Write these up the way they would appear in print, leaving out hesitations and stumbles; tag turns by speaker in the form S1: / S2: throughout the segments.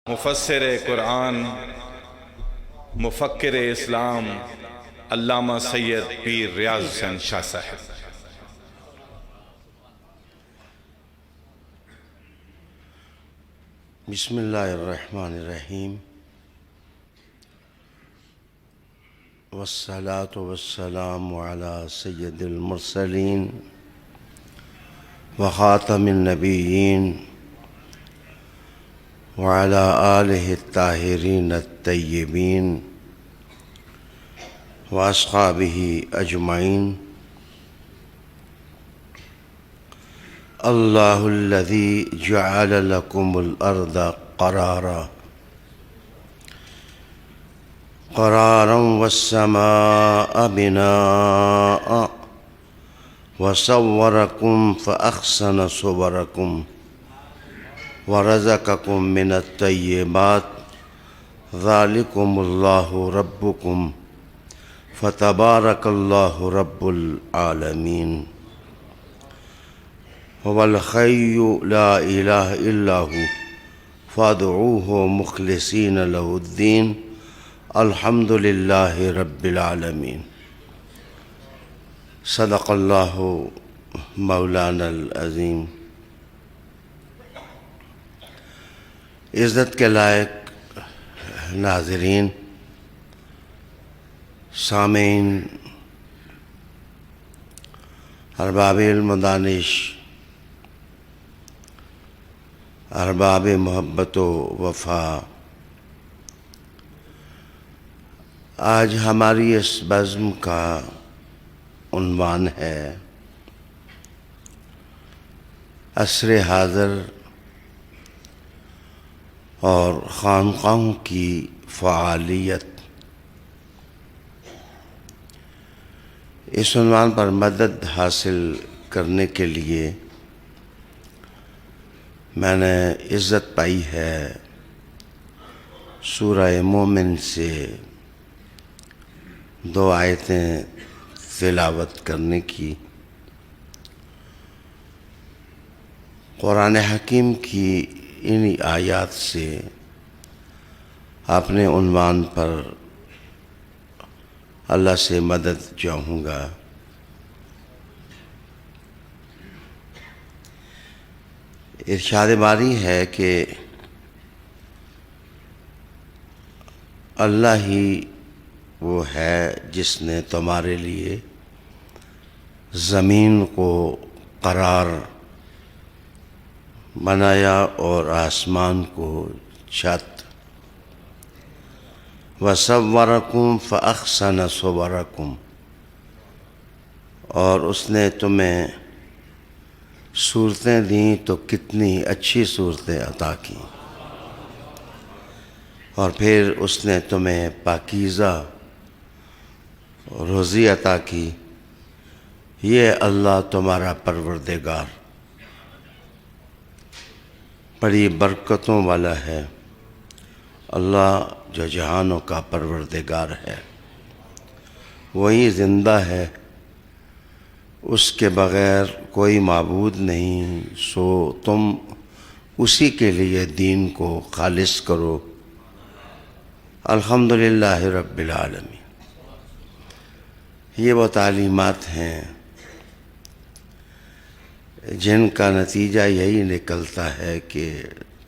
S1: مفسر قرآن، مفکر اسلام، علامہ سید پیر ریاض حسین شاہ صاحب۔
S2: بسم اللہ الرحمن الرحیم، والصلاة والسلام علی سید المرسلین وخاتم النبیین وعلی آلہ الطاہرین الطیبین واصحابہ اجمعین۔ اللہ الذی جعل لکم الارض قرارا والسماء بناء وصورکم فاحسن صورکم ورزقکم من الطیبات ذالکم اللہ ربکم فتبارک اللہ رب العالمین۔ هو الحی لا الہ الا هو فادعوه مخلصین له الدین الحمد للہ رب العالمین۔ صدق اللہ مولانا العظیم۔ عزت کے لائق ناظرین، سامعین، ارباب المدانش، ارباب محبت و وفا، آج ہماری اس بزم کا عنوان ہے عصر حاضر اور خانقاہوں کی فعالیت۔ اس عنوان پر مدد حاصل کرنے کے لیے میں نے عزت پائی ہے سورہ مومن سے 2 آیتیں تلاوت کرنے کی۔ قرآن حکیم کی انہی آیات سے اپنے عنوان پر اللہ سے مدد چاہوں گا۔ ارشاد باری ہے کہ اللہ ہی وہ ہے جس نے تمہارے لیے زمین کو قرار بنایا اور آسمان کو چھت، وَصَوَّرَكُمْ فَأَحْسَنَ صُوَرَكُمْ، اور اس نے تمہیں صورتیں دیں تو کتنی اچھی صورتیں عطا کیں، اور پھر اس نے تمہیں پاکیزہ روزی عطا کی۔ یہ اللہ تمہارا پروردگار بڑی برکتوں والا ہے، اللہ جو جہانوں کا پروردگار ہے، وہی زندہ ہے، اس کے بغیر کوئی معبود نہیں، سو تم اسی کے لیے دین کو خالص کرو۔ الحمدللہ رب العالمین۔ یہ وہ تعلیمات ہیں جن کا نتیجہ یہی نکلتا ہے کہ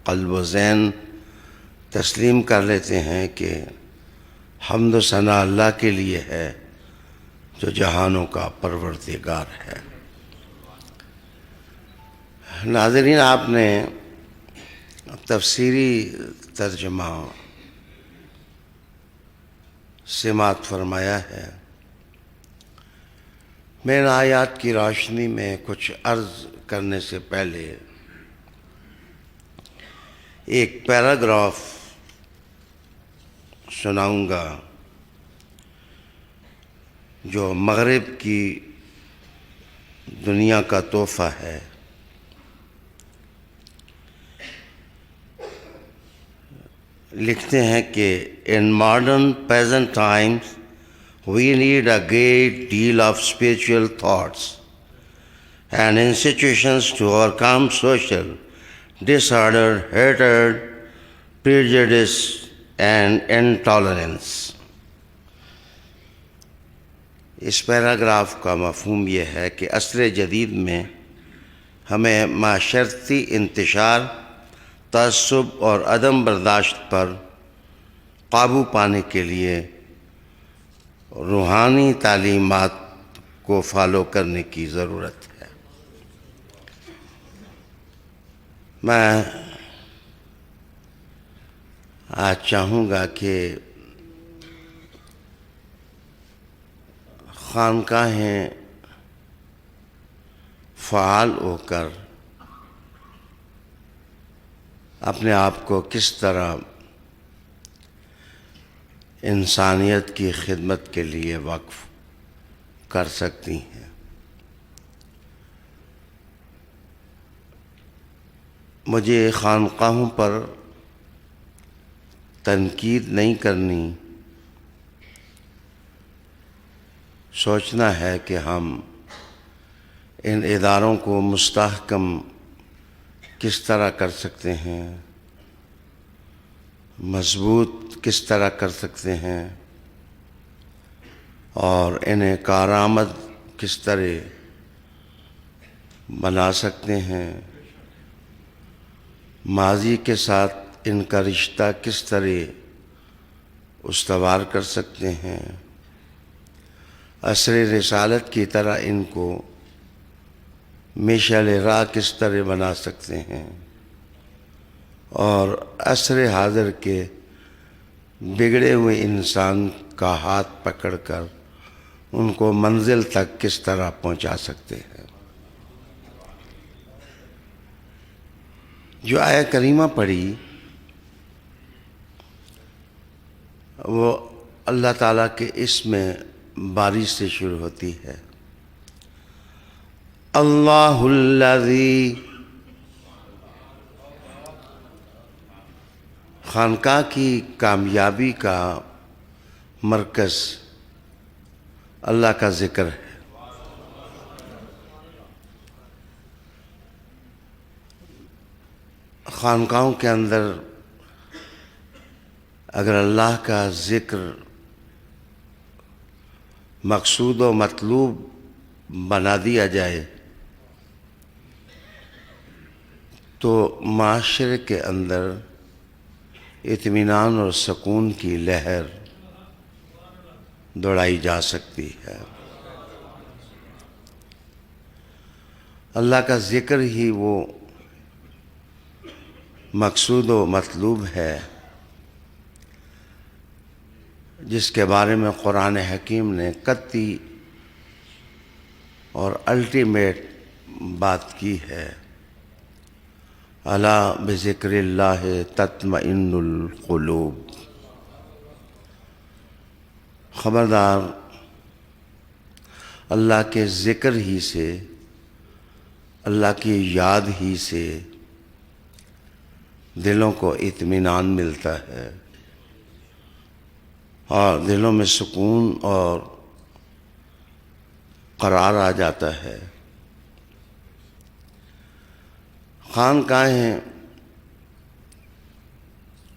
S2: قلب و ذہن تسلیم کر لیتے ہیں کہ حمد و ثنا اللہ کے لیے ہے جو جہانوں کا پروردگار ہے۔ ناظرین، آپ نے تفسیری ترجمہ سماعت فرمایا ہے۔ میں ان آیات کی روشنی میں کچھ عرض کرنے سے پہلے ایک پیراگراف سناؤں گا جو مغرب کی دنیا کا تحفہ ہے۔ لکھتے ہیں کہ in modern present times we need a great deal of spiritual thoughts and institutions to overcome social disorder, hatred, prejudice and intolerance. اس پیراگراف کا مفہوم یہ ہے کہ عصر جدید میں ہمیں معاشرتی انتشار، تعصب اور عدم برداشت پر قابو پانے کے لیے روحانی تعلیمات کو فالو کرنے کی ضرورت ہے۔ میں آج چاہوں گا کہ خانقاہیں فعال ہو کر اپنے آپ کو کس طرح انسانیت کی خدمت کے لیے وقف کر سکتی ہیں۔ مجھے خانقاہوں پر تنقید نہیں کرنی، سوچنا ہے کہ ہم ان اداروں کو مستحکم کس طرح کر سکتے ہیں، مضبوط کس طرح کر سکتے ہیں، اور انہیں کارآمد کس طرح بنا سکتے ہیں، ماضی کے ساتھ ان کا رشتہ کس طرح استوار کر سکتے ہیں، عصر رسالت کی طرح ان کو مشعل راہ کس طرح بنا سکتے ہیں، اور عصر حاضر کے بگڑے ہوئے انسان کا ہاتھ پکڑ کر ان کو منزل تک کس طرح پہنچا سکتے ہیں۔ جو آیہ کریمہ پڑھی وہ اللہ تعالیٰ کے اسم باری سے شروع ہوتی ہے، اللہ الذی۔ خانقاہ کی کامیابی کا مرکز اللہ کا ذکر ہے۔ خانقاہوں کے اندر اگر اللہ کا ذکر مقصود و مطلوب بنا دیا جائے تو معاشرے کے اندر اطمینان اور سکون کی لہر دوڑائی جا سکتی ہے۔ اللہ کا ذکر ہی وہ مقصود و مطلوب ہے جس کے بارے میں قرآن حکیم نے قطعی اور الٹیمیٹ بات کی ہے، الا بذکر اللہ تطمئن القلوب۔ خبردار، اللہ کے ذکر ہی سے، اللہ کی یاد ہی سے دلوں کو اطمینان ملتا ہے اور دلوں میں سکون اور قرار آ جاتا ہے۔ خانقاہیں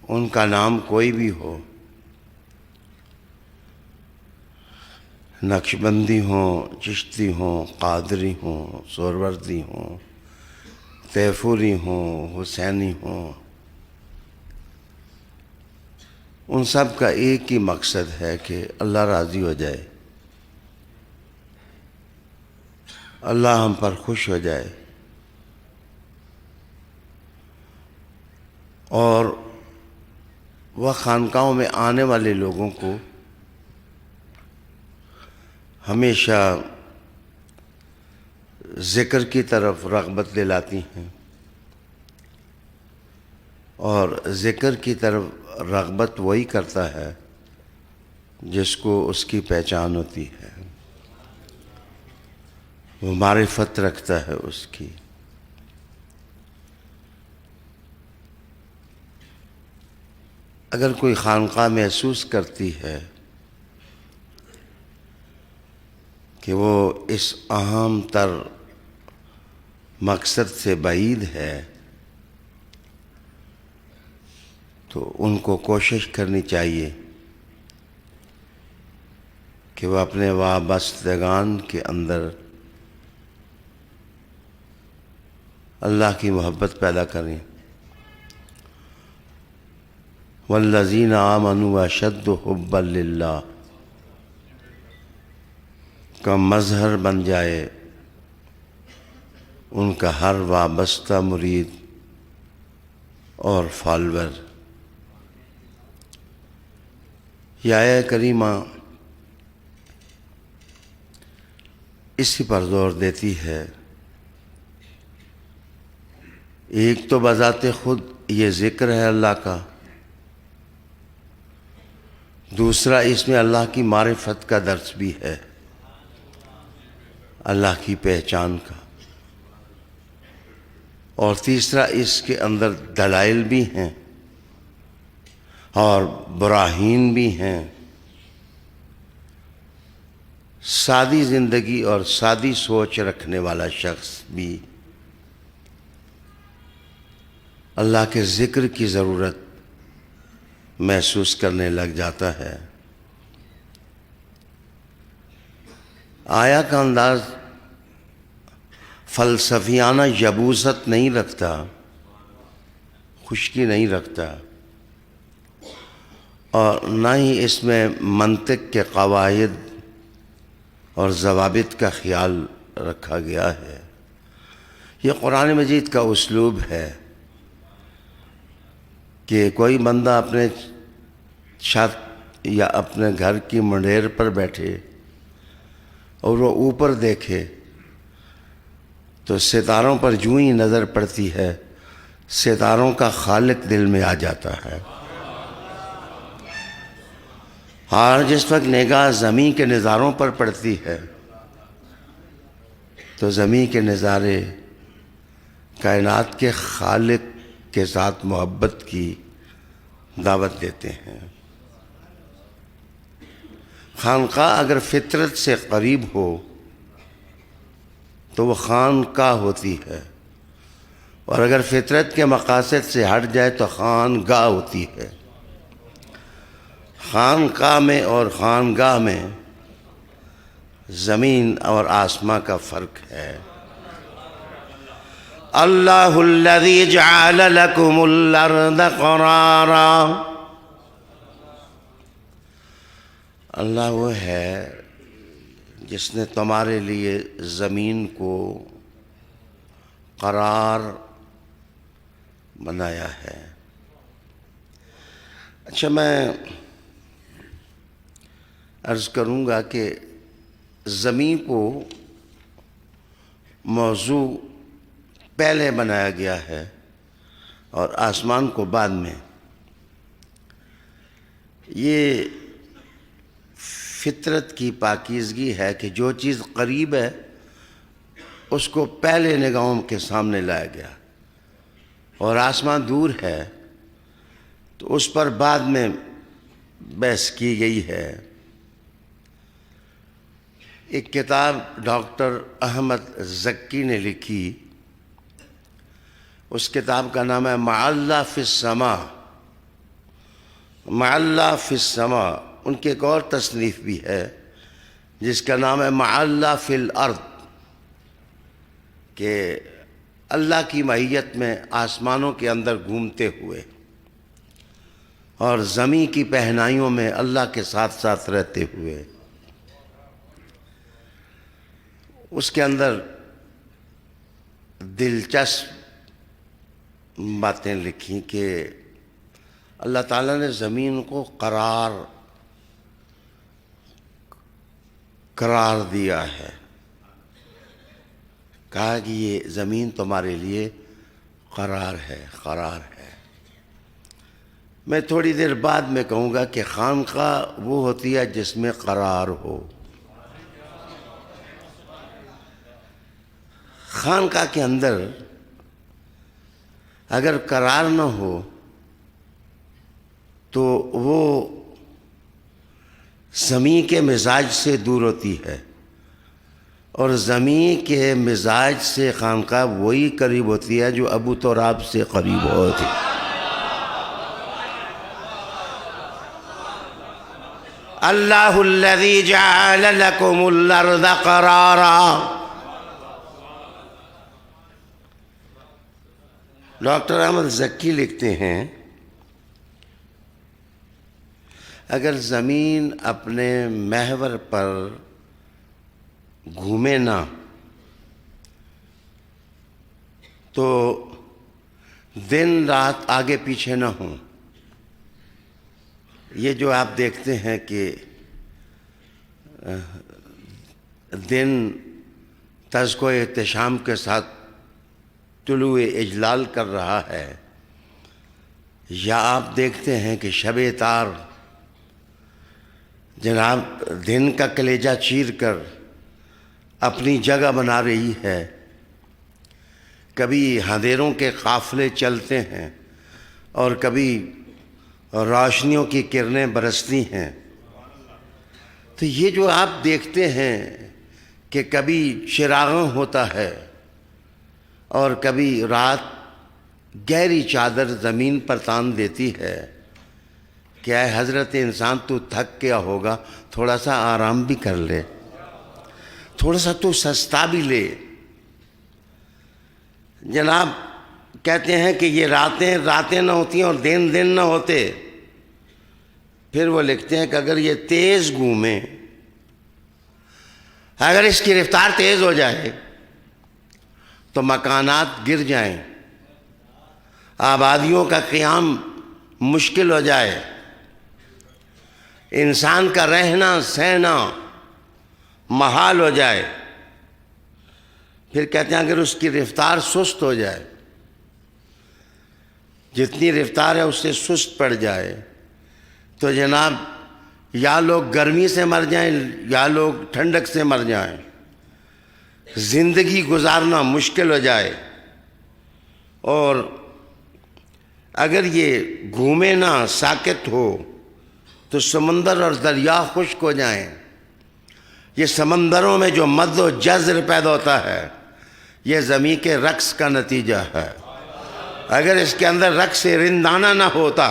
S2: ان کا نام کوئی بھی ہو، نقشبندی ہوں، چشتی ہوں، قادری ہوں، سہروردی ہوں، تیفوری ہوں، حسینی ہوں، ان سب کا ایک ہی مقصد ہے کہ اللہ راضی ہو جائے، اللہ ہم پر خوش ہو جائے، اور وہ خانقاہوں میں آنے والے لوگوں کو ہمیشہ ذکر کی طرف رغبت دلاتی ہیں، اور ذکر کی طرف رغبت وہی کرتا ہے جس کو اس کی پہچان ہوتی ہے، وہ معرفت رکھتا ہے اس کی۔ اگر کوئی خانقاہ محسوس کرتی ہے کہ وہ اس اہم تر مقصد سے بعید ہے تو ان کو کوشش کرنی چاہیے کہ وہ اپنے وابستگان کے اندر اللہ کی محبت پیدا کریں۔ والذین آمنوا اشد حبا للہ کا مظہر بن جائے ان کا ہر وابستہ مرید اور فالور۔ یہ آیہ کریمہ اسی پر زور دیتی ہے۔ ایک تو بذات خود یہ ذکر ہے اللہ کا، دوسرا اس میں اللہ کی معرفت کا درس بھی ہے، اللہ کی پہچان کا، اور تیسرا اس کے اندر دلائل بھی ہیں اور براہین بھی ہیں۔ سادی زندگی اور سادی سوچ رکھنے والا شخص بھی اللہ کے ذکر کی ضرورت محسوس کرنے لگ جاتا ہے۔ آیا کا انداز فلسفیانہ یبوست نہیں رکھتا، خشکی نہیں رکھتا، اور نہ ہی اس میں منطق کے قواعد اور ضوابط کا خیال رکھا گیا ہے۔ یہ قرآن مجید کا اسلوب ہے کہ کوئی بندہ اپنے چھت یا اپنے گھر کی منڈیر پر بیٹھے اور وہ اوپر دیکھے تو ستاروں پر جوں ہی نظر پڑتی ہے ستاروں کا خالق دل میں آ جاتا ہے، اور جس وقت نگاہ زمین کے نظاروں پر پڑتی ہے تو زمین کے نظارے کائنات کے خالق کے ساتھ محبت کی دعوت دیتے ہیں۔ خانقاہ اگر فطرت سے قریب ہو تو وہ خانقاہ ہوتی ہے، اور اگر فطرت کے مقاصد سے ہٹ جائے تو خانگاہ ہوتی ہے۔ خانقاہ میں اور خانگاہ میں زمین اور آسمان کا فرق ہے۔ اللہ الذی جعل لکم الارض قرارا، اللہ وہ ہے جس نے تمہارے لیے زمین کو قرار بنایا ہے۔ اچھا، میں عرض کروں گا کہ زمین کو موضوع پہلے بنایا گیا ہے اور آسمان کو بعد میں۔ یہ فطرت کی پاکیزگی ہے کہ جو چیز قریب ہے اس کو پہلے نگاہوں کے سامنے لایا گیا، اور آسمان دور ہے تو اس پر بعد میں بحث کی گئی ہے۔ ایک کتاب ڈاکٹر احمد زکی نے لکھی، اس کتاب کا نام ہے معلی فی السماء، معلی فی السماء۔ ان کی ایک اور تصنیف بھی ہے جس کا نام ہے معلی فی الارض، کہ اللہ کی معیت میں آسمانوں کے اندر گھومتے ہوئے اور زمین کی پہنائیوں میں اللہ کے ساتھ ساتھ رہتے ہوئے۔ اس کے اندر دلچسپ باتیں لکھیں کہ اللہ تعالیٰ نے زمین کو قرار دیا ہے، کہا کہ یہ زمین تمہارے لیے قرار ہے، قرار ہے۔ میں تھوڑی دیر بعد میں کہوں گا کہ خانقاہ وہ ہوتی ہے جس میں قرار ہو۔ خانقاہ کے اندر اگر قرار نہ ہو تو وہ زمین کے مزاج سے دور ہوتی ہے، اور زمین کے مزاج سے خانقاہ وہی قریب ہوتی ہے جو ابو تراب سے قریب ہوتی ہے۔ اللہ الذی جعل لکم الارض قرارا. ڈاکٹر احمد زکی لکھتے ہیں اگر زمین اپنے محور پر گھومے نہ تو دن رات آگے پیچھے نہ ہوں. یہ جو آپ دیکھتے ہیں کہ دن تزک و احتشام کے ساتھ طلوع اجلال کر رہا ہے، یا آپ دیکھتے ہیں کہ شب تار جناب دن کا کلیجہ چیر کر اپنی جگہ بنا رہی ہے. کبھی اندھیروں کے قافلے چلتے ہیں اور کبھی روشنیوں کی کرنیں برستی ہیں. تو یہ جو آپ دیکھتے ہیں کہ کبھی چراغاں ہوتا ہے اور کبھی رات گہری چادر زمین پر تان دیتی ہے کہ اے حضرت انسان تو تھک گیا ہوگا، تھوڑا سا آرام بھی کر لے، تھوڑا سا تو سستا بھی لے. جناب کہتے ہیں کہ یہ راتیں راتیں نہ ہوتی اور دن دن نہ ہوتے. پھر وہ لکھتے ہیں کہ اگر یہ تیز گھومے، اگر اس کی رفتار تیز ہو جائے تو مکانات گر جائیں، آبادیوں کا قیام مشکل ہو جائے، انسان کا رہنا سہنا محال ہو جائے. پھر کہتے ہیں اگر اس کی رفتار سست ہو جائے، جتنی رفتار ہے اس سے سست پڑ جائے، تو جناب یا لوگ گرمی سے مر جائیں یا لوگ ٹھنڈک سے مر جائیں، زندگی گزارنا مشکل ہو جائے. اور اگر یہ گھومے نہ ساکت ہو تو سمندر اور دریا خشک ہو جائیں. یہ سمندروں میں جو مد و جزر پیدا ہوتا ہے یہ زمین کے رقص کا نتیجہ ہے. اگر اس کے اندر رقص رندانہ نہ ہوتا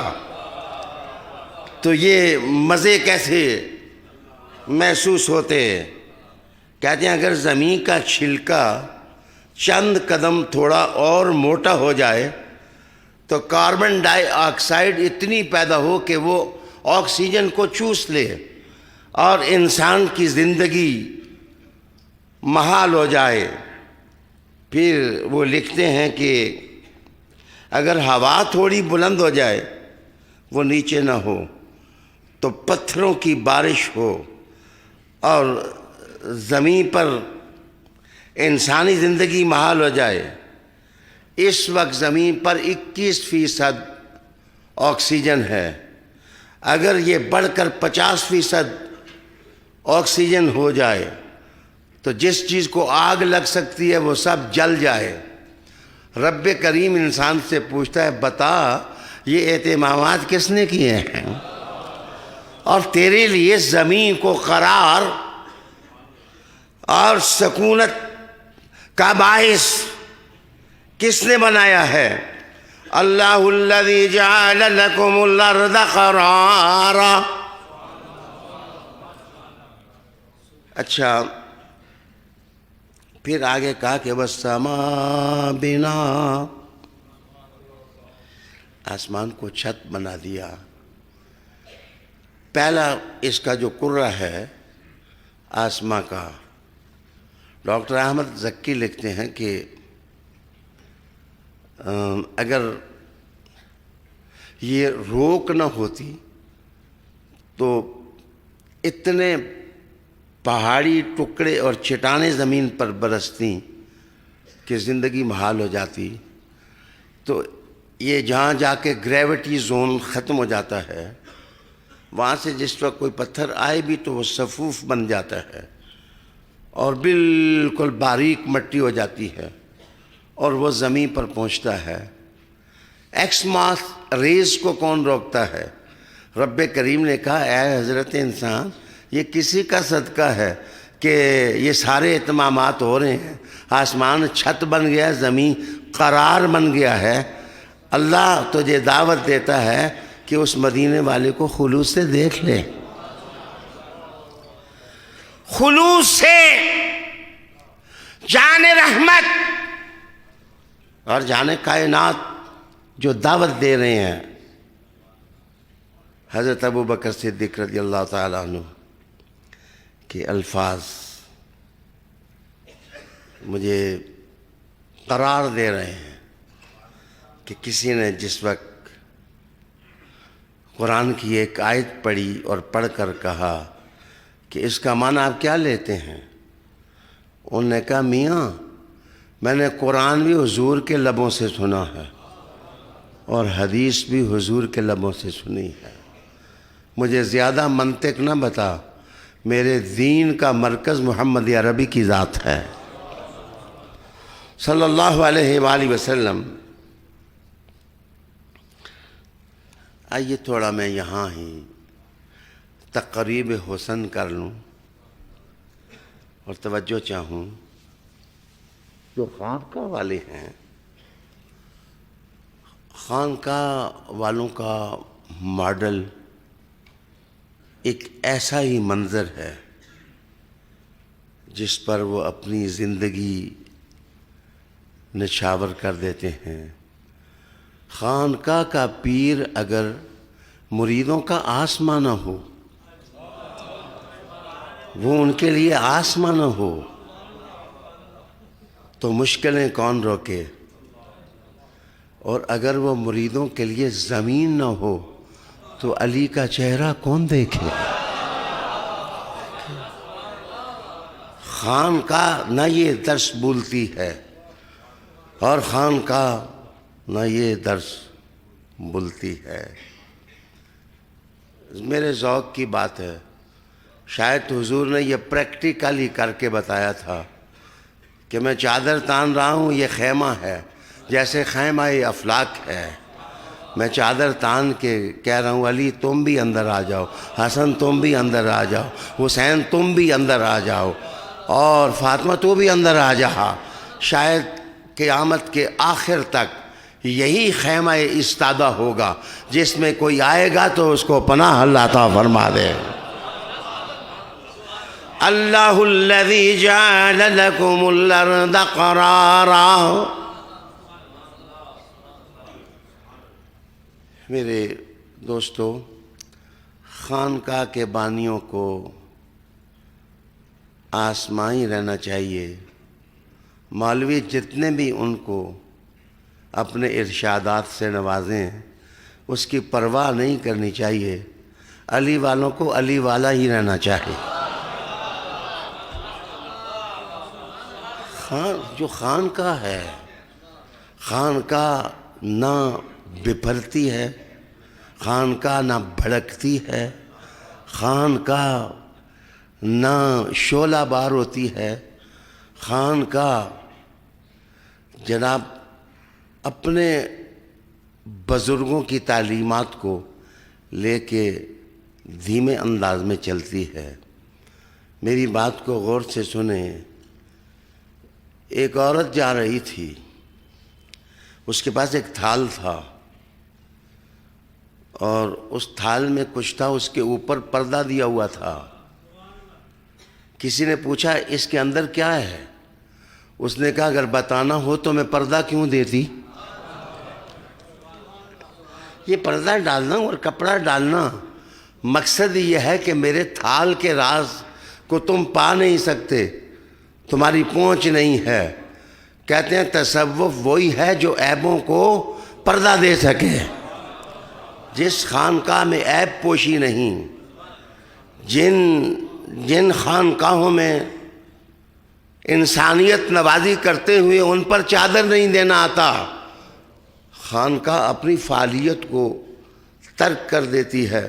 S2: تو یہ مزے کیسے محسوس ہوتے. کہتے ہیں اگر زمین کا چھلکا چند قدم تھوڑا اور موٹا ہو جائے تو کاربن ڈائی آکسائڈ اتنی پیدا ہو کہ وہ آکسیجن کو چوس لے اور انسان کی زندگی محال ہو جائے. پھر وہ لکھتے ہیں کہ اگر ہوا تھوڑی بلند ہو جائے، وہ نیچے نہ ہو، تو پتھروں کی بارش ہو اور زمین پر انسانی زندگی محال ہو جائے. اس وقت زمین پر 21% آکسیجن ہے. اگر یہ بڑھ کر 50% آکسیجن ہو جائے تو جس چیز کو آگ لگ سکتی ہے وہ سب جل جائے. رب کریم انسان سے پوچھتا ہے بتا یہ اہتمامات کس نے کیے ہیں، اور تیرے لیے زمین کو قرار اور سکونت کا باعث کس نے بنایا ہے؟ اللہ الذی جعل لکم الارض قرارا. اچھا پھر آگے کہا کہ والسماء بنا، آسمان کو چھت بنا دیا. پہلا اس کا جو کرہ ہے آسمان کا، ڈاکٹر احمد زکی لکھتے ہیں کہ اگر یہ روک نہ ہوتی تو اتنے پہاڑی ٹکڑے اور چٹانیں زمین پر برستی کہ زندگی محال ہو جاتی. تو یہ جہاں جا کے گریوٹی زون ختم ہو جاتا ہے، وہاں سے جس وقت کوئی پتھر آئے بھی تو وہ صفوف بن جاتا ہے اور بالکل باریک مٹی ہو جاتی ہے اور وہ زمین پر پہنچتا ہے. ایکس ماس ریز کو کون روکتا ہے؟ رب کریم نے کہا اے حضرت انسان یہ کسی کا صدقہ ہے کہ یہ سارے اہتمامات ہو رہے ہیں. آسمان چھت بن گیا، زمین قرار بن گیا ہے. اللہ تجھے دعوت دیتا ہے کہ اس مدینے والے کو خلوص سے دیکھ لے. خلوص سے جان رحمت اور جان کائنات جو دعوت دے رہے ہیں حضرت ابو بکر صدیق رضی اللہ تعالیٰ عنہ کے الفاظ مجھے قرار دے رہے ہیں کہ کسی نے جس وقت قرآن کی ایک آیت پڑھی اور پڑھ کر کہا کہ اس کا معنی آپ کیا لیتے ہیں؟ انہوں نے کہا میاں میں نے قرآن بھی حضور کے لبوں سے سنا ہے اور حدیث بھی حضور کے لبوں سے سنی ہے، مجھے زیادہ منطق نہ بتا، میرے دین کا مرکز محمد عربی کی ذات ہے صلی اللہ علیہ وآلہ وسلم۔ آئیے تھوڑا میں یہاں ہی تقریب حسن کر لوں اور توجہ چاہوں۔ جو خانقاہ والے ہیں، خانقاہ والوں کا ماڈل ایک ایسا ہی منظر ہے جس پر وہ اپنی زندگی نچھاور کر دیتے ہیں۔ خانقاہ کا پیر اگر مریدوں کا آسماں نہ ہو، وہ ان کے لیے آسماں نہ ہو تو مشکلیں کون روکے، اور اگر وہ مریدوں کے لیے زمین نہ ہو تو علی کا چہرہ کون دیکھے؟ خانقاہ نہ یہ درس بولتی ہے اور خانقاہ نہ یہ درس بولتی ہے۔ میرے ذوق کی بات ہے، شاید حضور نے یہ پریکٹیکلی کر کے بتایا تھا کہ میں چادر تان رہا ہوں، یہ خیمہ ہے جیسے خیمہ افلاک ہے، میں چادر تان کے کہہ رہا ہوں علی تم بھی اندر آ جاؤ، حسن تم بھی اندر آ جاؤ، حسین تم بھی اندر آ جاؤ، اور فاطمہ تو بھی اندر آ جا۔ شاید قیامت کے آخر تک یہی خیمہ استادہ ہوگا، جس میں کوئی آئے گا تو اس کو پناہ اللہ عطا فرما دے۔ اللہ الذی جعل لکم الارض قرارا۔ میرے دوستو، خانقاہ کے بانیوں کو آسمائی رہنا چاہیے، مولوی جتنے بھی ان کو اپنے ارشادات سے نوازیں اس کی پرواہ نہیں کرنی چاہیے، علی والوں کو علی والا ہی رہنا چاہیے۔ جو خانقاہ ہے، خانقاہ نہ بپھرتی ہے، خانقاہ نہ بھڑکتی ہے، خانقاہ نہ شعلہ بار ہوتی ہے، خانقاہ جناب اپنے بزرگوں کی تعلیمات کو لے کے دھیمے انداز میں چلتی ہے۔ میری بات کو غور سے سنیں۔ ایک عورت جا رہی تھی، اس کے پاس ایک تھال تھا اور اس تھال میں کچھ تھا، اس کے اوپر پردہ دیا ہوا تھا۔ کسی نے پوچھا اس کے اندر کیا ہے؟ اس نے کہا اگر بتانا ہو تو میں پردہ کیوں دیتی؟ یہ پردہ ڈالنا اور کپڑا ڈالنا مقصد یہ ہے کہ میرے تھال کے راز کو تم پا نہیں سکتے، تمہاری پہنچ نہیں ہے۔ کہتے ہیں تصوف وہی ہے جو عیبوں کو پردہ دے سکے۔ جس خانقاہ میں عیب پوشی نہیں، جن خانقاہوں میں انسانیت نوازی کرتے ہوئے ان پر چادر نہیں دینا آتا، خانقاہ اپنی فعالیت کو ترک کر دیتی ہے۔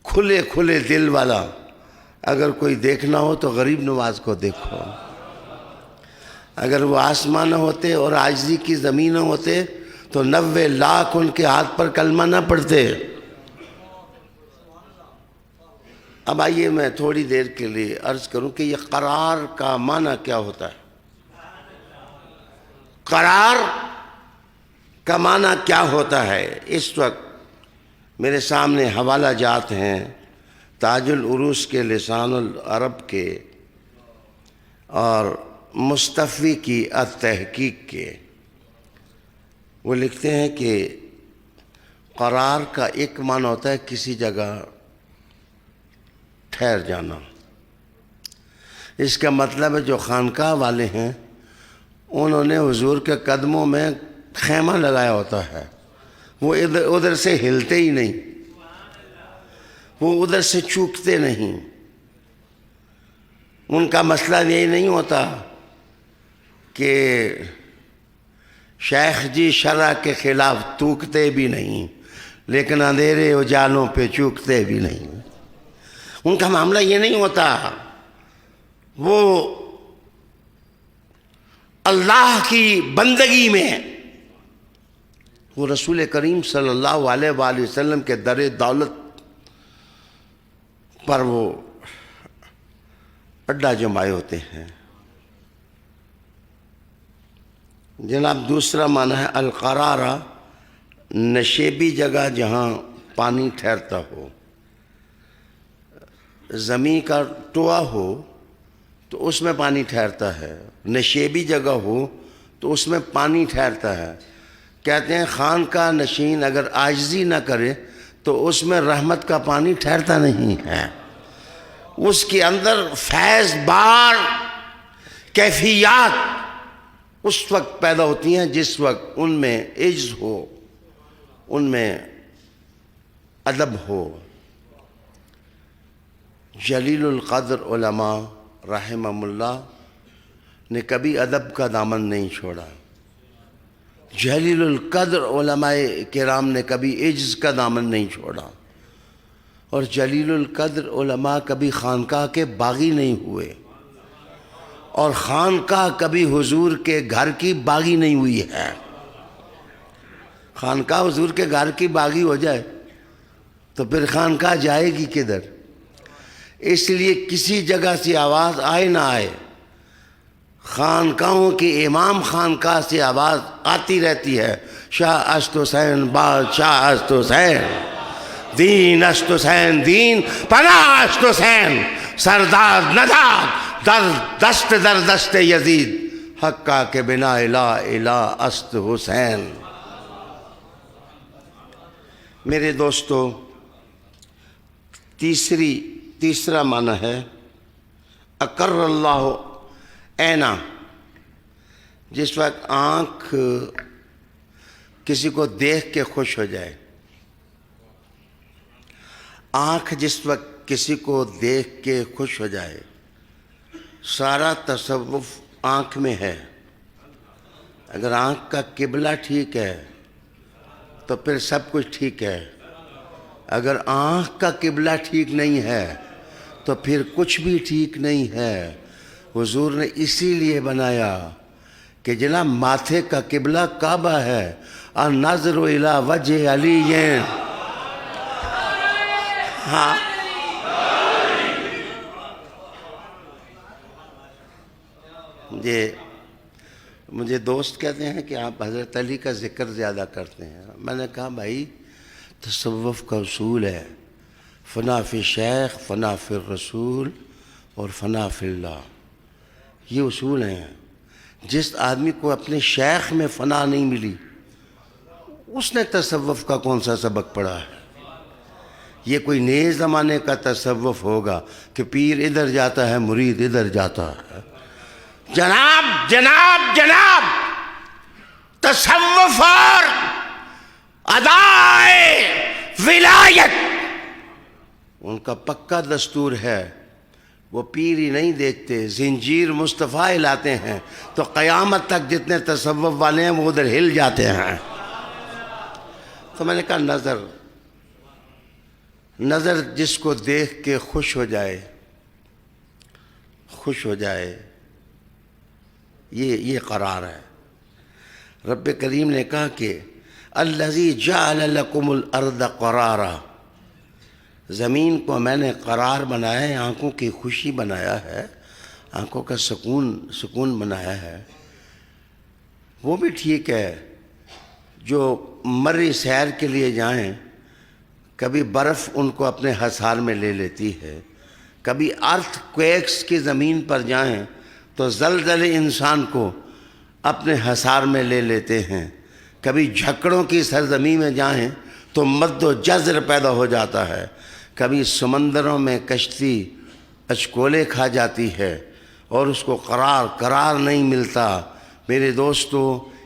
S2: کھلے کھلے دل والا اگر کوئی دیکھنا ہو تو غریب نواز کو دیکھو۔ اگر وہ آسمان ہوتے اور عاجزی کی زمین ہوتے تو 90 لاکھ ان کے ہاتھ پر کلمہ نہ پڑھتے۔ اب آئیے میں تھوڑی دیر کے لیے عرض کروں کہ یہ قرار کا معنی کیا ہوتا ہے۔ قرار کا معنی کیا ہوتا ہے؟ اس وقت میرے سامنے حوالہ جات ہیں تاج العروس کے لسان العرب کے اور مصطفی کی التحقیق کے، وہ لکھتے ہیں کہ قرار کا ایک معنی ہوتا ہے کسی جگہ ٹھہر جانا۔ اس کا مطلب ہے جو خانقاہ والے ہیں انہوں نے حضور کے قدموں میں خیمہ لگایا ہوتا ہے، وہ ادھر سے ہلتے ہی نہیں، وہ ادھر سے چوکتے نہیں۔ ان کا مسئلہ یہ نہیں ہوتا کہ شیخ جی شرع کے خلاف تھوکتے بھی نہیں لیکن اندھیرے اجالوں پہ چوکتے بھی نہیں۔ ان کا معاملہ یہ نہیں ہوتا، وہ اللہ کی بندگی میں وہ رسول کریم صلی اللہ علیہ وآلہ وسلم کے در دولت پر وہ اڈا جمائے ہوتے ہیں۔ جناب دوسرا معنی ہے القرارہ، نشیبی جگہ جہاں پانی ٹھہرتا ہو، زمین کا ٹوا ہو تو اس میں پانی ٹھہرتا ہے، نشیبی جگہ ہو تو اس میں پانی ٹھہرتا ہے۔ کہتے ہیں خان کا نشین اگر عاجزی نہ کرے تو اس میں رحمت کا پانی ٹھہرتا نہیں ہے، اس کے اندر فیض بار کیفیات اس وقت پیدا ہوتی ہیں جس وقت ان میں عجز ہو، ان میں ادب ہو۔ جلیل القدر علماء رحمہم اللہ نے کبھی ادب کا دامن نہیں چھوڑا، جلیل القدر علماء کرام نے کبھی عجز کا دامن نہیں چھوڑا، اور جلیل القدر علماء کبھی خانقاہ کے باغی نہیں ہوئے، اور خانقاہ کبھی حضور کے گھر کی باغی نہیں ہوئی ہے۔ خانقاہ حضور کے گھر کی باغی ہو جائے تو پھر خانقاہ جائے گی کدھر؟ اس لیے کسی جگہ سے آواز آئے نہ آئے، خانقاہوں کی امام خانقاہ سے آواز آتی رہتی ہے، شاہ اشت حسین بادشاہ اشت حسین، دین اشت حسین دین پناہ اشت حسین، سردار نداد در دست یزید، حقہ کے بنا الہ الہ است حسین۔ میرے دوستو، تیسرا معنی ہے اقر اللہ عینا، جس وقت آنکھ کسی کو دیکھ کے خوش ہو جائے، آنکھ جس وقت کسی کو دیکھ کے خوش ہو جائے، سارا تصوف آنکھ میں ہے۔ اگر آنکھ کا قبلہ ٹھیک ہے تو پھر سب کچھ ٹھیک ہے، اگر آنکھ کا قبلہ ٹھیک نہیں ہے تو پھر کچھ بھی ٹھیک نہیں ہے۔ حضور نے اسی لیے بنایا کہ جناب ماتھے کا قبلہ کعبہ ہے، النظر الی وجہ علی، ہاں مجھے دوست کہتے ہیں کہ آپ حضرت علی کا ذکر زیادہ کرتے ہیں۔ میں نے کہا بھائی تصوف کا اصول ہے فنا فی شیخ، فنا فی الرسول اور فنا فی اللہ، یہ اصول ہیں۔ جس آدمی کو اپنے شیخ میں فنا نہیں ملی اس نے تصوف کا کون سا سبق پڑھا ہے؟ یہ کوئی نئے زمانے کا تصوف ہوگا کہ پیر ادھر جاتا ہے مرید ادھر جاتا ہے۔ جناب جناب جناب، تصوف اور ادائے ولایت ان کا پکا دستور ہے، وہ پیر ہی نہیں دیکھتے، زنجیر مصطفیٰ لاتے ہیں تو قیامت تک جتنے تصوف والے ہیں وہ ادھر ہل جاتے ہیں۔ تو میں نے کہا نظر جس کو دیکھ کے خوش ہو جائے یہ قرار ہے۔ رب کریم نے کہا کہ الذی جعل لکم الارض قرارا، زمین کو میں نے قرار بنایا ہے، آنکھوں کی خوشی بنایا ہے، آنکھوں کا سکون بنایا ہے۔ وہ بھی ٹھیک ہے جو مری سیر کے لیے جائیں، کبھی برف ان کو اپنے حصار میں لے لیتی ہے، کبھی ارتھ کویکس کی زمین پر جائیں تو زلزلے انسان کو اپنے حصار میں لے لیتے ہیں. کبھی جھکڑوں کی سرزمین میں جائیں تو مد و جزر پیدا ہو جاتا ہے. کبھی سمندروں میں کشتی اچکولے کھا جاتی ہے اور اس کو قرار نہیں ملتا. میرے دوستو،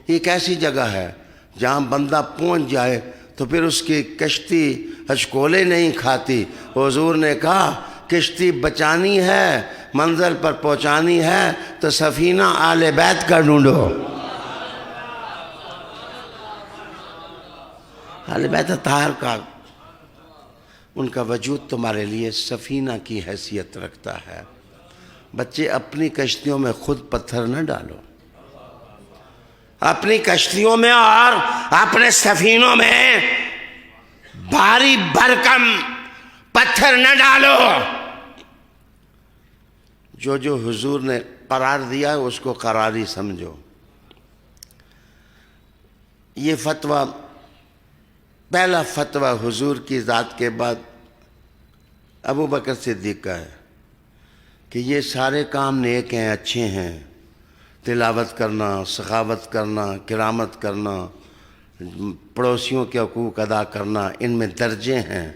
S2: یہ ایک ایسی جگہ ہے جہاں بندہ پہنچ جائے تو پھر اس کی کشتی اچکولے نہیں کھاتی. حضور نے کہا کشتی بچانی ہے، منزل پر پہنچانی ہے تو سفینہ آل بیت کا ڈھونڈو. آل بیت اطہار کا، ان کا وجود تمہارے لیے سفینہ کی حیثیت رکھتا ہے. بچے اپنی کشتیوں میں خود پتھر نہ ڈالو، اپنی کشتیوں میں اور اپنے سفینوں میں بھاری بھرکم پتھر نہ ڈالو. جو حضور نے قرار دیا ہے اس کو قراری سمجھو. یہ فتویٰ، پہلا فتویٰ حضور کی ذات کے بعد ابو بکر صدیق کا ہے کہ یہ سارے کام نیک ہیں، اچھے ہیں. تلاوت کرنا، سخاوت کرنا، کرامت کرنا، پڑوسیوں کے حقوق ادا کرنا، ان میں درجے ہیں.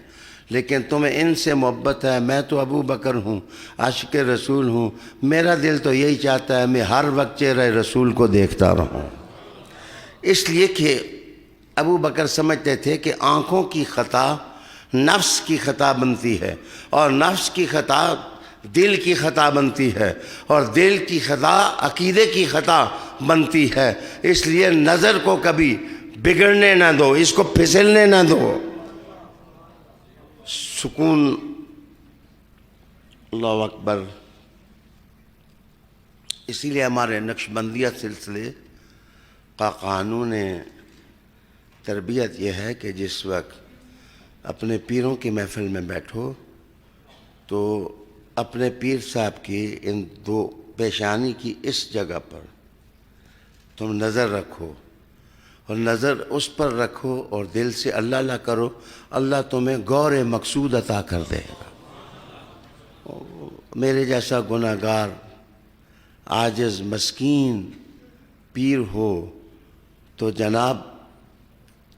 S2: لیکن تمہیں ان سے محبت ہے. میں تو ابو بکر ہوں، عاشق رسول ہوں. میرا دل تو یہی چاہتا ہے میں ہر وقت چہرہ رسول کو دیکھتا رہوں. اس لیے کہ ابو بکر سمجھتے تھے کہ آنکھوں کی خطا نفس کی خطا بنتی ہے، اور نفس کی خطا دل کی خطا بنتی ہے، اور دل کی خطا عقیدے کی خطا بنتی ہے. اس لیے نظر کو کبھی بگڑنے نہ دو، اس کو پھسلنے نہ دو. سکون. اللہ اکبر. اسی لیے ہمارے نقشبندیہ سلسلے کا قانون تربیت یہ ہے کہ جس وقت اپنے پیروں کی محفل میں بیٹھو تو اپنے پیر صاحب کی ان دو پیشانی کی اس جگہ پر تم نظر رکھو، اور نظر اس پر رکھو اور دل سے اللہ اللہ کرو. اللہ تمہیں غور مقصود عطا کر دے گا. میرے جیسا گناہگار عاجز مسکین پیر ہو تو جناب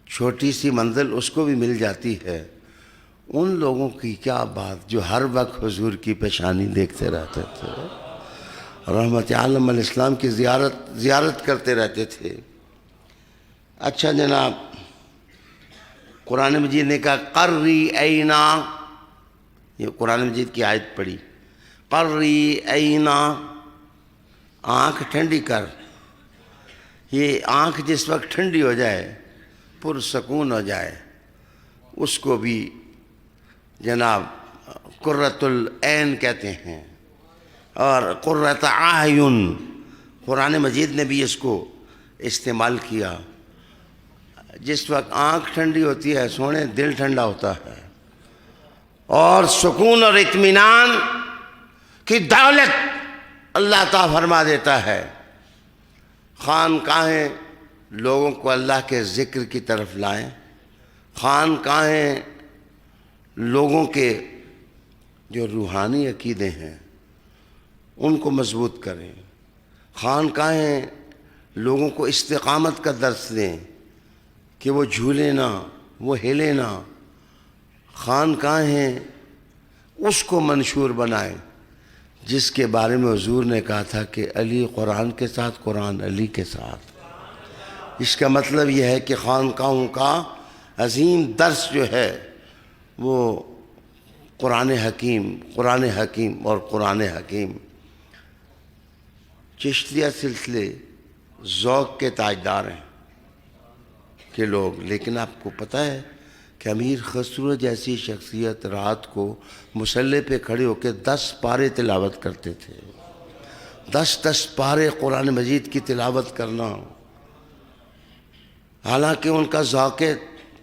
S2: چھوٹی سی منزل اس کو بھی مل جاتی ہے. ان لوگوں کی کیا بات جو ہر وقت حضور کی پیشانی دیکھتے رہتے تھے، رحمت عالم علیہ السلام کی زیارت کرتے رہتے تھے. اچھا جناب، قرآن مجید نے کہا قری عینا، یہ قرآن مجید کی آیت پڑھی، قری عینا، آنکھ ٹھنڈی کر. یہ آنکھ جس وقت ٹھنڈی ہو جائے، پرسکون ہو جائے، اس کو بھی جناب قرۃ العین کہتے ہیں، اور قرۃ اعین قرآن مجید نے بھی اس کو استعمال کیا. جس وقت آنکھ ٹھنڈی ہوتی ہے سونے دل ٹھنڈا ہوتا ہے، اور سکون اور اطمینان کی دولت اللہ تعالیٰ فرما دیتا ہے. خانقاہیں لوگوں کو اللہ کے ذکر کی طرف لائیں، خانقاہیں لوگوں کے جو روحانی عقیدے ہیں ان کو مضبوط کریں، خانقاہیں لوگوں کو استقامت کا درس دیں کہ وہ جھولے نہ، وہ ہلے نہ. خانقاہیں اس کو منشور بنائیں جس کے بارے میں حضور نے کہا تھا کہ علی قرآن کے ساتھ، قرآن علی کے ساتھ. اس کا مطلب یہ ہے کہ خانقاہوں کا عظیم درس جو ہے وہ قرآن حکیم اور قرآن حکیم. چشتیہ سلسلے ذوق کے تاجدار ہیں کہ لوگ، لیکن آپ کو پتہ ہے کہ امیر خسرو جیسی شخصیت رات کو مصلی پہ کھڑے ہو کے 10 پارے تلاوت کرتے تھے. 10 پارے قرآن مجید کی تلاوت کرنا. حالانکہ ان کا ذوق،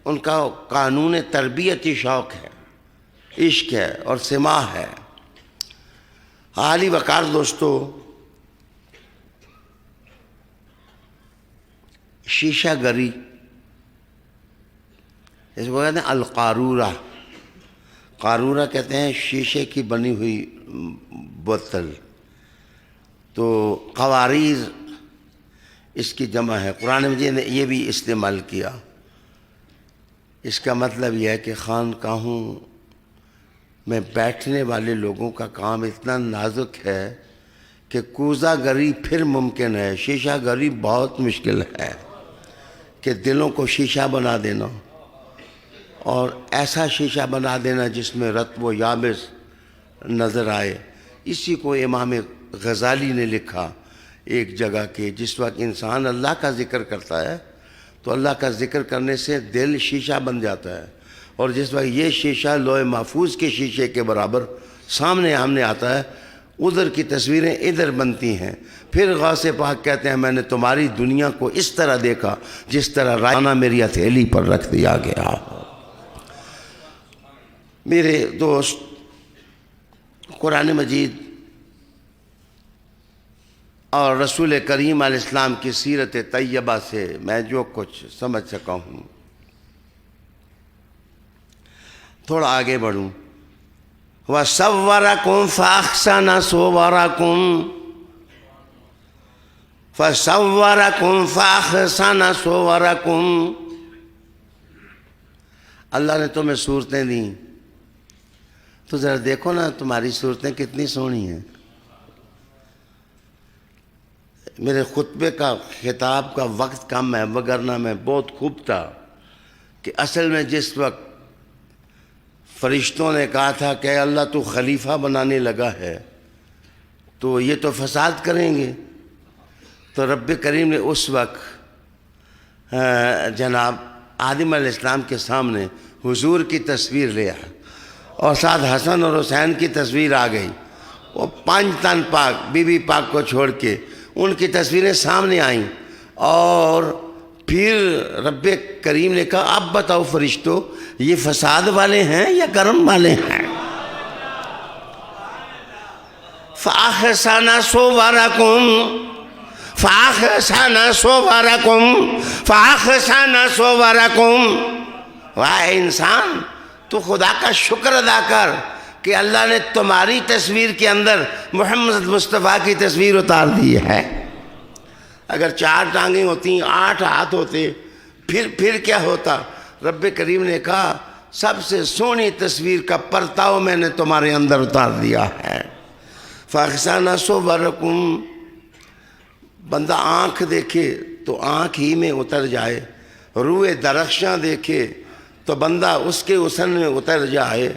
S2: ان کا قانون تربیتی شوق ہے، عشق ہے اور سماع ہے. عالی وقار دوستو، شیشہ گری، اس کو کہتے ہیں القارورہ. قارورہ کہتے ہیں شیشے کی بنی ہوئی بوتل. تو قواریز اس کی جمع ہے. قرآن مجید نے یہ بھی استعمال کیا. اس کا مطلب یہ ہے کہ خانقاہوں میں بیٹھنے والے لوگوں کا کام اتنا نازک ہے کہ کوزہ گری پھر ممکن ہے، شیشہ گری بہت مشکل ہے. کہ دلوں کو شیشہ بنا دینا، اور ایسا شیشہ بنا دینا جس میں رطب و یابس نظر آئے. اسی کو امام غزالی نے لکھا ایک جگہ کہ جس وقت انسان اللہ کا ذکر کرتا ہے تو اللہ کا ذکر کرنے سے دل شیشہ بن جاتا ہے، اور جس وقت یہ شیشہ لوح محفوظ کے شیشے کے برابر سامنے آتا ہے، ادھر کی تصویریں ادھر بنتی ہیں. پھر غوث پاک کہتے ہیں میں نے تمہاری دنیا کو اس طرح دیکھا جس طرح رائنا میری ہتھیلی پر رکھ دیا گیا. میرے دوست، قرآن مجید اور رسول کریم علیہ السلام کی سیرت طیبہ سے میں جو کچھ سمجھ سکا ہوں، تھوڑا آگے بڑھوں. وَصَوَّرَكُمْ فَأَحْسَنَ صُوَرَكُمْ فَصَوَّرَكُمْ فَأَحْسَنَ صُوَرَكُمْ. اللہ نے تمہیں صورتیں دیں تو ذرا دیکھو نا تمہاری صورتیں کتنی سونی ہیں. میرے خطبے کا خطاب کا وقت کم ہے، وگرنہ میں بہت خوب تھا کہ اصل میں جس وقت فرشتوں نے کہا تھا کہ اللہ تو خلیفہ بنانے لگا ہے تو یہ تو فساد کریں گے، تو رب کریم نے اس وقت جناب آدم علیہ السلام کے سامنے حضور کی تصویر لیا، اور ساتھ حسن اور حسین کی تصویر آ گئی. وہ 5 تن پاک بی بی پاک کو چھوڑ کے ان کی تصویریں سامنے آئیں، اور پھر رب کریم نے کہا اب بتاؤ فرشتوں یہ فساد والے ہیں یا کرم والے ہیں؟ فَأَحْسَنَ صُوَرَكُمْ فَأَحْسَنَ صُوَرَكُمْ فَأَحْسَنَ صُوَرَكُمْ. واہ انسان، تو خدا کا شکر ادا کر کہ اللہ نے تمہاری تصویر کے اندر محمد مصطفیٰ کی تصویر اتار دی ہے. اگر 4 ٹانگیں ہوتی، 8 ہاتھ ہوتے، پھر کیا ہوتا؟ رب کریم نے کہا سب سے سونی تصویر کا پرتاؤ میں نے تمہارے اندر اتار دیا ہے. فَأَحْسَنَ صُوَرَكُمْ. بندہ آنکھ دیکھے تو آنکھ ہی میں اتر جائے، روئے درخشاں دیکھے تو بندہ اس کے حسن میں اتر جائے،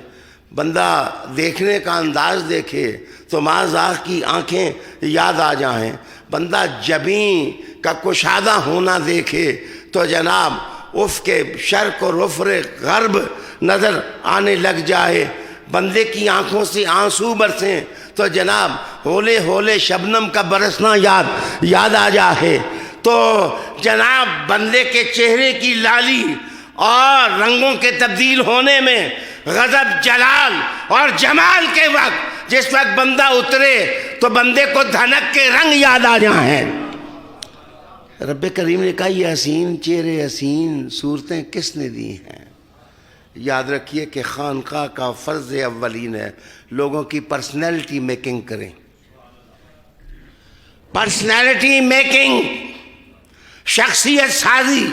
S2: بندہ دیکھنے کا انداز دیکھے تو ماذا کی آنکھیں یاد آ جائیں، بندہ جبیں کا کشادہ ہونا دیکھے تو جناب اف کے شرق اور افر غرب نظر آنے لگ جائے، بندے کی آنکھوں سے آنسو برسیں تو جناب ہولے ہولے شبنم کا برسنا یاد آ جائے، تو جناب بندے کے چہرے کی لالی اور رنگوں کے تبدیل ہونے میں غضب جلال اور جمال کے وقت جس وقت بندہ اترے تو بندے کو دھنک کے رنگ یاد آ جائیں. رب کریم نے کہا یہ حسین چہرے حسین صورتیں کس نے دی ہیں؟ یاد رکھیے کہ خانقاہ کا فرض اولین ہے لوگوں کی پرسنالٹی میکنگ کریں. پرسنالٹی میکنگ، شخصیت سازی.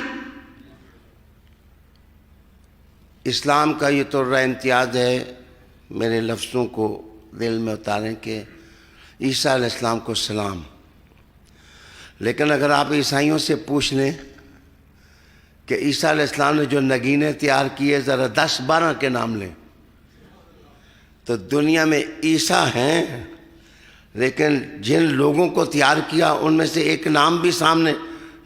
S2: اسلام کا یہ طرز امتیاز ہے، میرے لفظوں کو دل میں اتاریں کہ عیسیٰ علیہ السلام کو سلام. لیکن اگر آپ عیسائیوں سے پوچھ لیں کہ عیسیٰ علیہ السلام نے جو نگینے تیار کیے ذرا 10-12 کے نام لیں، تو دنیا میں عیسیٰ ہیں لیکن جن لوگوں کو تیار کیا ان میں سے ایک نام بھی سامنے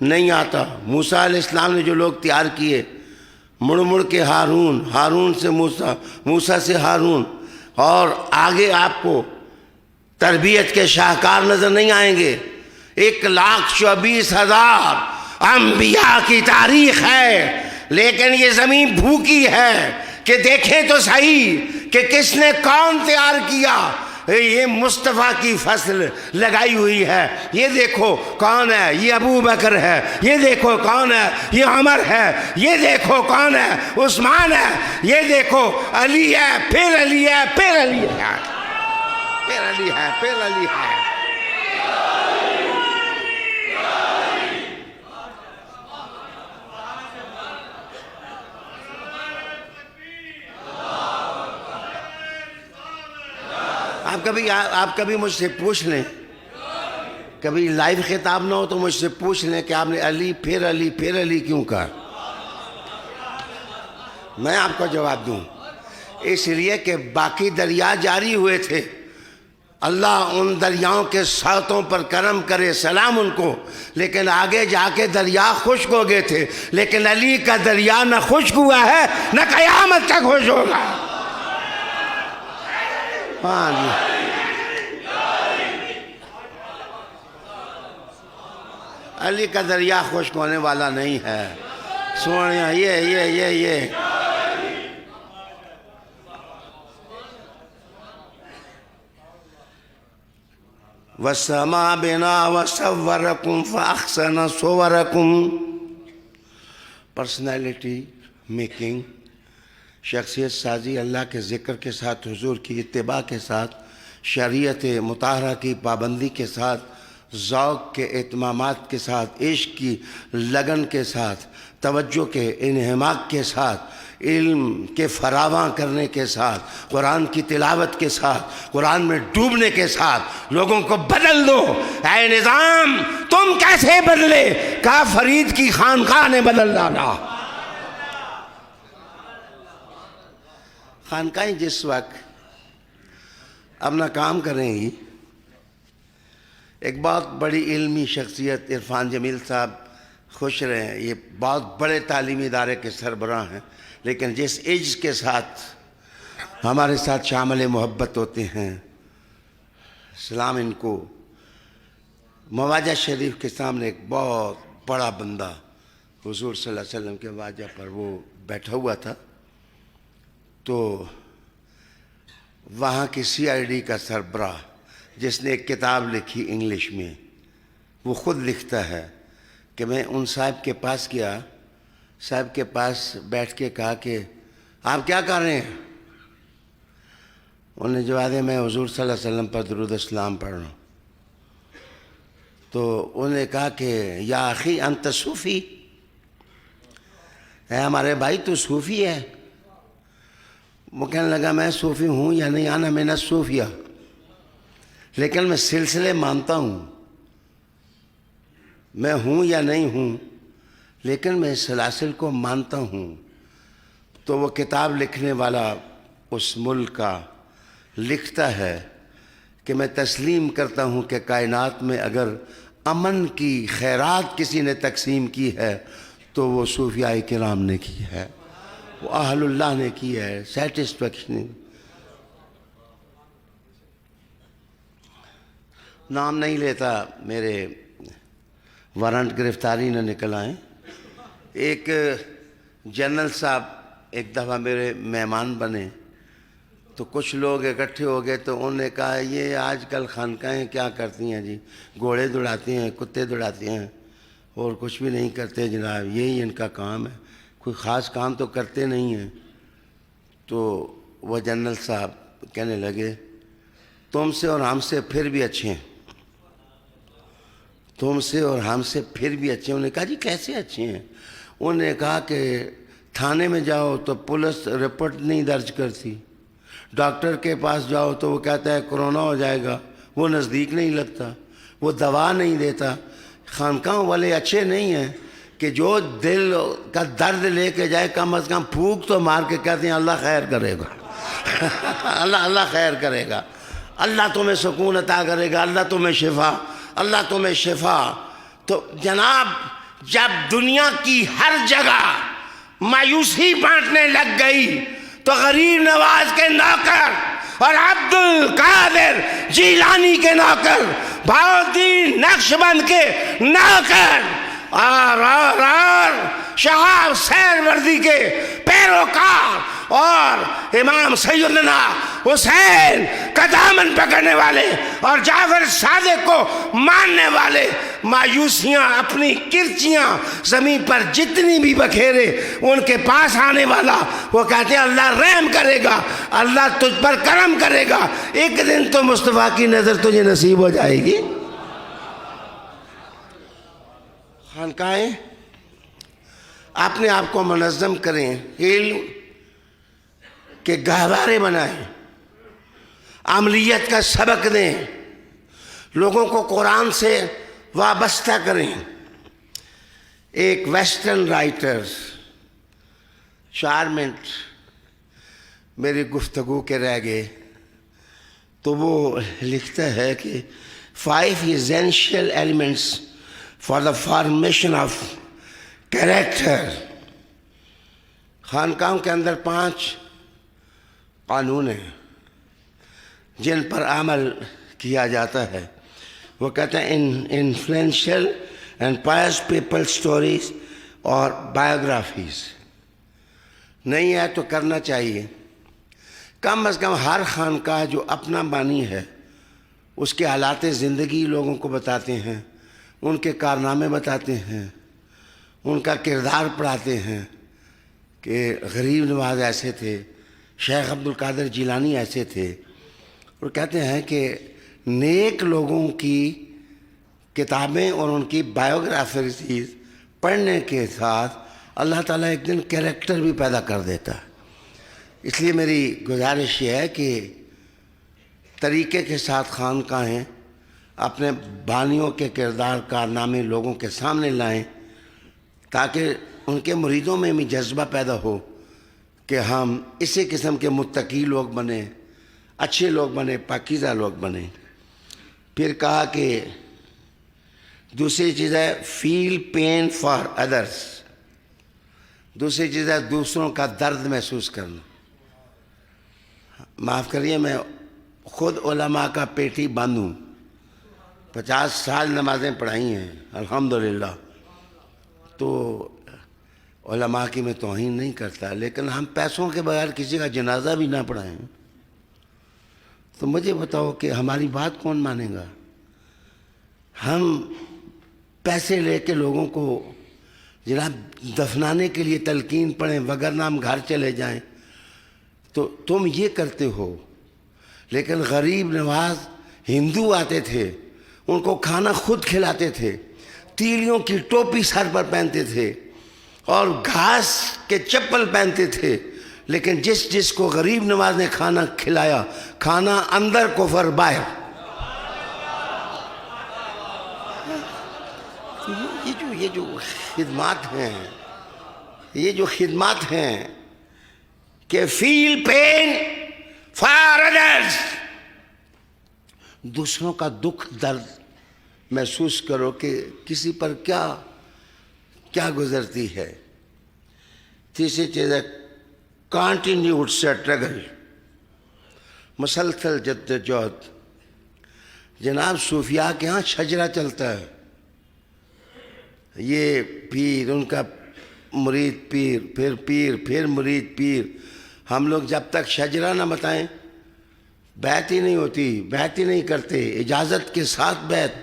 S2: نہیں آتا. موسیٰ علیہ السلام نے جو لوگ تیار کیے، مڑ کے ہارون، ہارون سے موسیٰ، موسیٰ سے ہارون، اور آگے آپ کو تربیت کے شاہکار نظر نہیں آئیں گے. 1,24,000 انبیاء کی تاریخ ہے، لیکن یہ زمین بھوکی ہے کہ دیکھیں تو صحیح کہ کس نے کون تیار کیا. یہ مصطفیٰ کی فصل لگائی ہوئی ہے، یہ دیکھو کون ہے، یہ ابو بکر ہے، یہ دیکھو کون ہے، یہ عمر ہے، یہ دیکھو کون ہے، عثمان ہے، یہ دیکھو علی ہے، پھر علی ہے، پھر علی ہے، پھر علی ہے، پھر علی ہے. آپ کبھی مجھ سے پوچھ لیں، کبھی لائیو خطاب نہ ہو تو مجھ سے پوچھ لیں کہ آپ نے علی پھر علی پھر علی کیوں کہا؟ میں آپ کو جواب دوں، اس لیے کہ باقی دریا جاری ہوئے تھے، اللہ ان دریاؤں کے ساتھوں پر کرم کرے، سلام ان کو، لیکن آگے جا کے دریا خشک ہو گئے تھے، لیکن علی کا دریا نہ خشک ہوا ہے نہ قیامت تک خشک ہوگا۔ ہاں جی، علی کا دریا خشک ہونے والا نہیں ہے، سوڑیاں یہ وَالسَّمَاءَ بِنَا وَصَوَّرَكُمْ فَأَحْسَنَ صُوَرَكُمْ۔ پرسنالٹی میکنگ، شخصیت سازی اللہ کے ذکر کے ساتھ، حضور کی اتباع کے ساتھ، شریعت مطہرہ کی پابندی کے ساتھ، ذوق کے اہتمامات کے ساتھ، عشق کی لگن کے ساتھ، توجہ کے انہماک کے ساتھ، علم کے فراواں کرنے کے ساتھ، قرآن کی تلاوت کے ساتھ، قرآن میں ڈوبنے کے ساتھ لوگوں کو بدل دو۔ اے نظام تم کیسے بدلے؟ کہا فرید کی خانقاہ نے بدل ڈالا۔ خانقاہیں جس وقت اپنا کام کریں گی، ایک بہت بڑی علمی شخصیت عرفان جمیل صاحب خوش رہے، یہ بہت بڑے تعلیمی ادارے کے سربراہ ہیں، لیکن جس عجز کے ساتھ ہمارے ساتھ شامل محبت ہوتے ہیں، سلام ان کو۔ مواجہ شریف کے سامنے ایک بہت بڑا بندہ حضور صلی اللہ علیہ وسلم کے واجہ پر وہ بیٹھا ہوا تھا، تو وہاں کی CID کا سربراہ جس نے ایک کتاب لکھی انگلش میں، وہ خود لکھتا ہے کہ میں ان صاحب کے پاس گیا، صاحب کے پاس بیٹھ کے کہا کہ آپ کیا کر رہے ہیں؟ انہوں نے جواب دیا میں حضور صلی اللہ علیہ وسلم پر درود اسلام پڑھ رہا ہوں۔ تو انہوں نے کہا کہ یا اخی انت صوفی، اے ہمارے بھائی تو صوفی ہے؟ وہ کہنے لگا میں صوفی ہوں یا نہیں، آنا میں نے صوفیہ، لیکن میں سلسلے مانتا ہوں، میں ہوں یا نہیں ہوں، لیکن میں سلاسل کو مانتا ہوں۔ تو وہ کتاب لکھنے والا اس ملک کا لکھتا ہے کہ میں تسلیم کرتا ہوں کہ کائنات میں اگر امن کی خیرات کسی نے تقسیم کی ہے تو وہ صوفیاء کرام نے کی ہے، وہ اہل اللہ نے کی ہے۔ سیٹسفیکشن، نام نہیں لیتا، میرے وارنٹ گرفتاری نہ نکل آئیں۔ ایک جنرل صاحب ایک دفعہ میرے مہمان بنے، تو کچھ لوگ اکٹھے ہو گئے، تو انہوں نے کہا یہ آج کل خانقاہیں کیا کرتی ہیں جی، گھوڑے دوڑاتی ہیں، کتے دوڑاتی ہیں، اور کچھ بھی نہیں کرتے جناب، یہی ان کا کام ہے، کوئی خاص کام تو کرتے نہیں ہیں۔ تو وہ جنرل صاحب کہنے لگے تم سے اور ہم سے پھر بھی اچھے ہیں، تم سے اور ہم سے پھر بھی اچھے ہیں۔ انہوں نے کہا جی کیسے اچھے ہیں؟ انہوں نے کہا کہ تھانے میں جاؤ تو پولیس رپورٹ نہیں درج کرتی، ڈاکٹر کے پاس جاؤ تو وہ کہتا ہے کرونا ہو جائے گا، وہ نزدیک نہیں لگتا، وہ دوا نہیں دیتا۔ خانقاہوں والے اچھے نہیں ہیں کہ جو دل کا درد لے کے جائے، کم از کم پھونک تو مار کے کہتے ہیں اللہ خیر کرے گا، اللہ خیر کرے گا، اللہ تمہیں سکون عطا کرے گا، اللہ تمہیں شفا، اللہ تمہیں شفا۔ تو جناب جب دنیا کی ہر جگہ مایوسی بانٹنے لگ گئی تو غریب نواز کے نوکر اور عبد القادر جیلانی کے نوکر، بہاؤالدین نقشبند کے نوکر اور شہاب سہروردی کے پیروکار اور امام سیدنا حسین کا دامن پکڑنے والے اور جعفر صادق کو ماننے والے، مایوسیاں اپنی کرچیاں زمین پر جتنی بھی بکھیرے ان کے پاس آنے والا، وہ کہتے ہیں اللہ رحم کرے گا، اللہ تجھ پر کرم کرے گا، ایک دن تو مصطفیٰ کی نظر تجھے نصیب ہو جائے گی۔ خانقاہیں اپنے آپ کو منظم کریں، علم کے گہوارے بنائیں، عملیت کا سبق دیں، لوگوں کو قرآن سے وابستہ کریں۔ ایک ویسٹرن رائٹر 4 منٹ میری گفتگو کے رہ گئے تو وہ لکھتا ہے کہ 5 essential elements for the formation of character۔ خانقاہوں کے اندر 5 قانون ہیں جن پر عمل کیا جاتا ہے۔ وہ کہتے ہیں influential and pious people stories اور biographies۔ نہیں ہے تو کرنا چاہیے۔ کم از کم ہر خانقاہ جو اپنا بانی ہے اس کے حالات زندگی لوگوں کو بتاتے ہیں، ان کے کارنامے بتاتے ہیں، ان کا کردار پڑھاتے ہیں کہ غریب نواز ایسے تھے، شیخ عبد القادر جیلانی ایسے تھے، اور کہتے ہیں کہ نیک لوگوں کی کتابیں اور ان کی بایوگرافیز پڑھنے کے ساتھ اللہ تعالیٰ ایک دن کیریکٹر بھی پیدا کر دیتا ہے۔ اس لیے میری گزارش یہ ہے کہ طریقے کے ساتھ خانقاہیں اپنے بانیوں کے کردار کارنامے لوگوں کے سامنے لائیں تاکہ ان کے مریدوں میں بھی جذبہ پیدا ہو کہ ہم اسی قسم کے متقی لوگ بنیں، اچھے لوگ بنیں، پاکیزہ لوگ بنیں۔ پھر کہا کہ دوسری چیز ہے فیل پین فار ادرس، دوسری چیز ہے دوسروں کا درد محسوس کرنا۔ معاف کریے، میں خود علماء کا پیٹی بند ہوں، 50 سال نمازیں پڑھائی ہیں الحمدللہ، تو علماء کی میں توہین نہیں کرتا، لیکن ہم پیسوں کے بغیر کسی کا جنازہ بھی نہ پڑھائیں تو مجھے بتاؤ کہ ہماری بات کون مانے گا؟ ہم پیسے لے کے لوگوں کو جناب دفنانے کے لیے تلقین پڑھیں وگرنہ ہم گھر چلے جائیں، تو تم یہ کرتے ہو۔ لیکن غریب نواز ہندو آتے تھے، ان کو کھانا خود کھلاتے تھے، تیلیوں کی ٹوپی سر پر پہنتے تھے اور گھاس کے چپل پہنتے تھے، لیکن جس کو غریب نواز نے کھانا کھلایا، کھانا اندر کفر باہر۔ یہ جو خدمات ہیں، یہ جو خدمات ہیں کہ فیل پین فار ادرس، دوسروں کا دکھ درد محسوس کرو کہ کسی پر کیا گزرتی ہے۔ تیسری چیز ہے کنٹینیوڈ اسٹرگل، مسلسل جدوجہد۔ جناب صوفیاء کے ہاں شجرہ چلتا ہے، یہ پیر، ان کا مرید پیر، پھر پیر، پھر مرید پیر۔ ہم لوگ جب تک شجرہ نہ بتائیں بیعت ہی نہیں ہوتی، بیعت ہی نہیں کرتے، اجازت کے ساتھ بیعت۔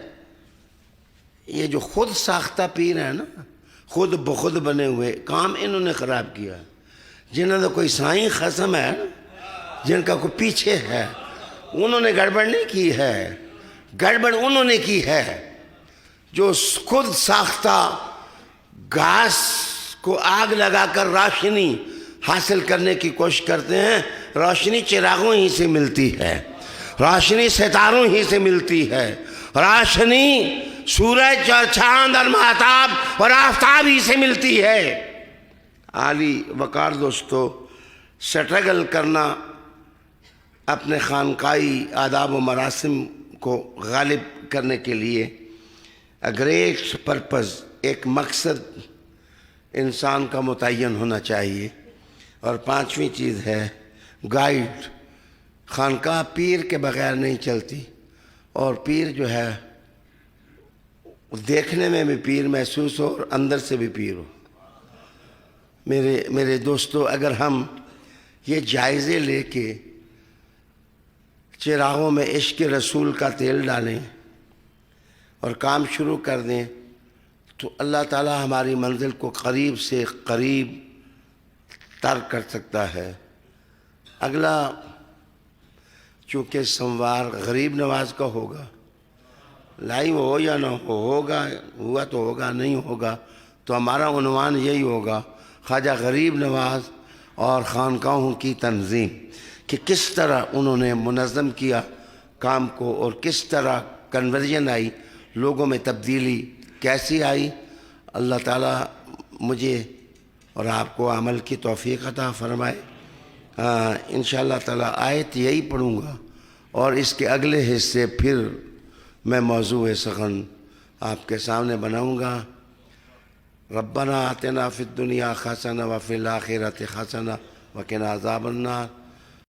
S2: یہ جو خود ساختہ پیر ہیں نا، خود بخود بنے ہوئے، کام انہوں نے خراب کیا۔ جنہوں نے کوئی سائیں خصم ہے، جن کا کوئی پیچھے ہے، انہوں نے گڑبڑ نہیں کی ہے، گڑبڑ انہوں نے کی ہے جو خود ساختہ گھاس کو آگ لگا کر روشنی حاصل کرنے کی کوشش کرتے ہیں۔ روشنی چراغوں ہی سے ملتی ہے، روشنی ستاروں ہی سے ملتی ہے، روشنی سورج اور چاند اور مہتاب اور آفتاب ہی سے ملتی ہے۔ عالی وقار دوستو، سٹرگل کرنا اپنے خانقاہی آداب و مراسم کو غالب کرنے کے لیے گریٹ پرپز، ایک مقصد انسان کا متعین ہونا چاہیے۔ اور 5ویں چیز ہے گائیڈ۔ خانقاہ پیر کے بغیر نہیں چلتی، اور پیر جو ہے دیکھنے میں بھی پیر محسوس ہو اور اندر سے بھی پیر ہو۔ میرے دوستو، اگر ہم یہ جائزے لے کے چراغوں میں عشق رسول کا تیل ڈالیں اور کام شروع کر دیں تو اللہ تعالیٰ ہماری منزل کو قریب سے قریب تر کر سکتا ہے۔ اگلا چونکہ سموار غریب نواز کا ہوگا لائیو ہو یا نہ ہو، ہوگا، ہوا تو ہوگا، نہیں ہوگا تو ہمارا عنوان یہی ہوگا، خواجہ غریب نواز اور خانقاہوں کی تنظیم، کہ کس طرح انہوں نے منظم کیا کام کو اور کس طرح کنورژن آئی، لوگوں میں تبدیلی کیسی آئی۔ اللہ تعالیٰ مجھے اور آپ کو عمل کی توفیق عطا فرمائے۔ انشاءاللہ تعالیٰ آیت یہی پڑھوں گا اور اس کے اگلے حصے پھر میں موضوع سخن آپ کے سامنے بناؤں گا۔ ربنا آتنا فی الدنیا حسنہ وفی الآخرۃ حسنہ وقنا عذاب النار۔